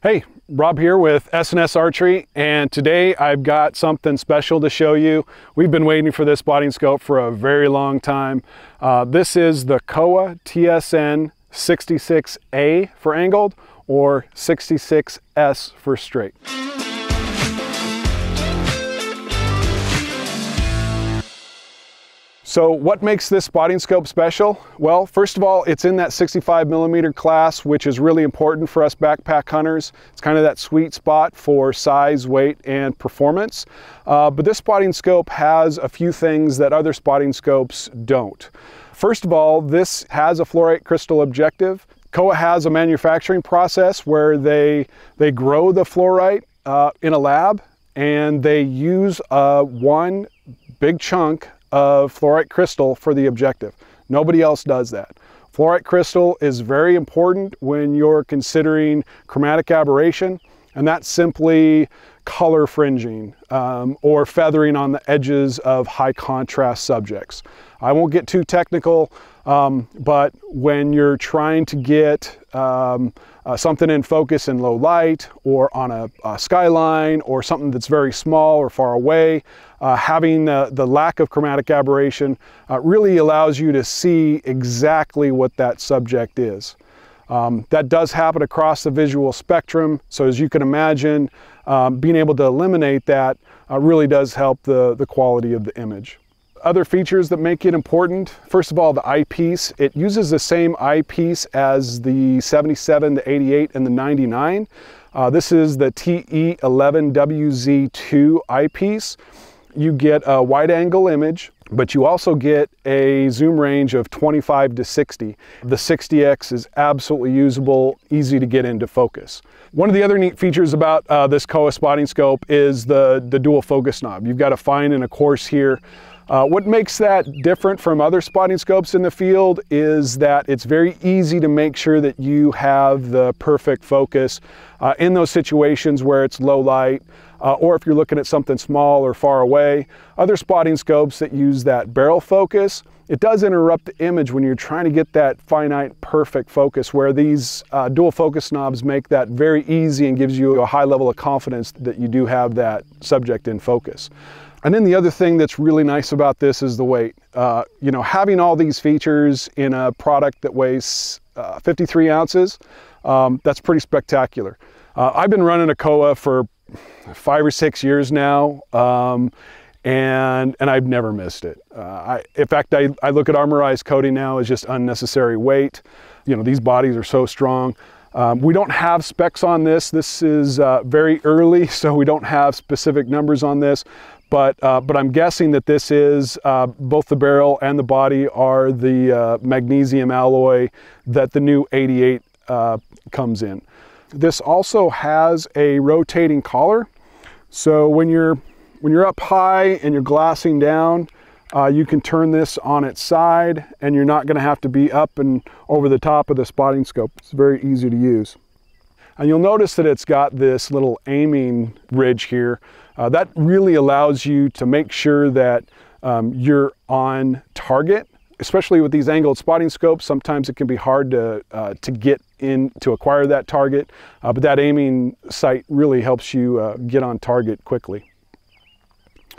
Hey, Rob here with S&S Archery, and today I've got something special to show you. We've been waiting for this spotting scope for a very long time. This is the Kowa TSN-66a for angled, or 66S for straight. So what makes this spotting scope special? Well, first of all, it's in that 65mm class, which is really important for us backpack hunters. It's kind of that sweet spot for size, weight, and performance. But this spotting scope has a few things that other spotting scopes don't. First of all, this has a Fluorite Crystal objective. Kowa has a manufacturing process where they grow the fluorite in a lab, and they use one big chunk of fluorite crystal for the objective. Nobody else does that. Fluorite crystal is very important when you're considering chromatic aberration, and that's simply color fringing or feathering on the edges of high contrast subjects. I won't get too technical, but when you're trying to get something in focus in low light, or on a skyline, or something that's very small or far away, having the lack of chromatic aberration really allows you to see exactly what that subject is. That does happen across the visual spectrum, so as you can imagine, being able to eliminate that really does help the quality of the image. Other features that make it important, first of all, the eyepiece. It uses the same eyepiece as the 77, the 88, and the 99. This is the TE11WZ2 eyepiece. You get a wide angle image, but you also get a zoom range of 25 to 60. The 60X is absolutely usable, easy to get into focus. One of the other neat features about this Kowa spotting scope is the dual focus knob. You've got a fine and a coarse here. What makes that different from other spotting scopes in the field is that it's very easy to make sure that you have the perfect focus in those situations where it's low light, or if you're looking at something small or far away. Other spotting scopes that use that barrel focus, it does interrupt the image when you're trying to get that finite perfect focus, where these dual focus knobs make that very easy and gives you a high level of confidence that you do have that subject in focus. And then the other thing that's really nice about this is the weight. You know, having all these features in a product that weighs 53 ounces, that's pretty spectacular. I've been running a Kowa for 5 or 6 years now, and I've never missed it. In fact, I look at armorized coating now as just unnecessary weight. You know, these bodies are so strong. We don't have specs on this. This is very early, so we don't have specific numbers on this. But I'm guessing that this is, both the barrel and the body are the magnesium alloy that the new 88 comes in. This also has a rotating collar. So when you're up high and you're glassing down, you can turn this on its side, and you're not going to have to be up and over the top of the spotting scope. It's very easy to use. And you'll notice that it's got this little aiming ridge here. That really allows you to make sure that you're on target, especially with these angled spotting scopes. Sometimes it can be hard to get in to acquire that target, but that aiming sight really helps you get on target quickly.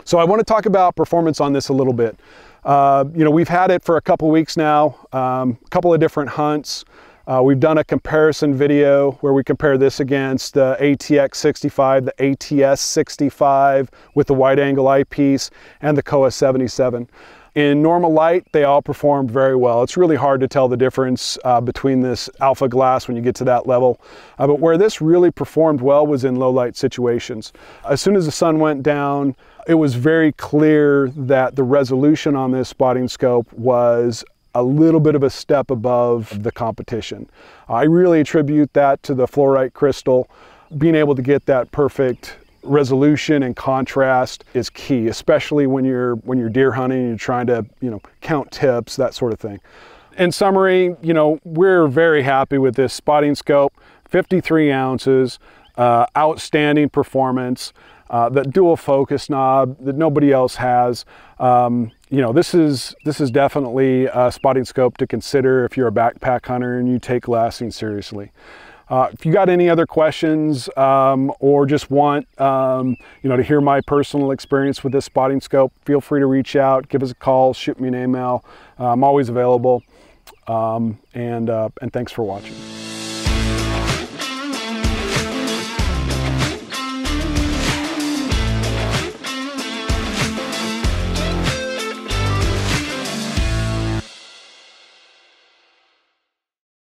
So I want to talk about performance on this a little bit. You know, we've had it for a couple weeks now, a couple of different hunts. We've done a comparison video where we compare this against the ATX-65, the ATS-65 with the wide angle eyepiece, and the Kowa 77. In normal light, they all performed very well. It's really hard to tell the difference between this alpha glass when you get to that level. But where this really performed well was in low light situations. As soon as the sun went down, it was very clear that the resolution on this spotting scope was a little bit of a step above the competition. I really attribute that to the Fluorite Crystal. Being able to get that perfect resolution and contrast is key, especially when you're deer hunting and you're trying to, you know, count tips, that sort of thing. In summary, you know, we're very happy with this spotting scope. 53 ounces, outstanding performance. That dual focus knob that nobody else has. You know, this is definitely a spotting scope to consider if you're a backpack hunter and you take glassing seriously. If you got any other questions or just want to hear my personal experience with this spotting scope, feel free to reach out, give us a call, shoot me an email. I'm always available. And thanks for watching.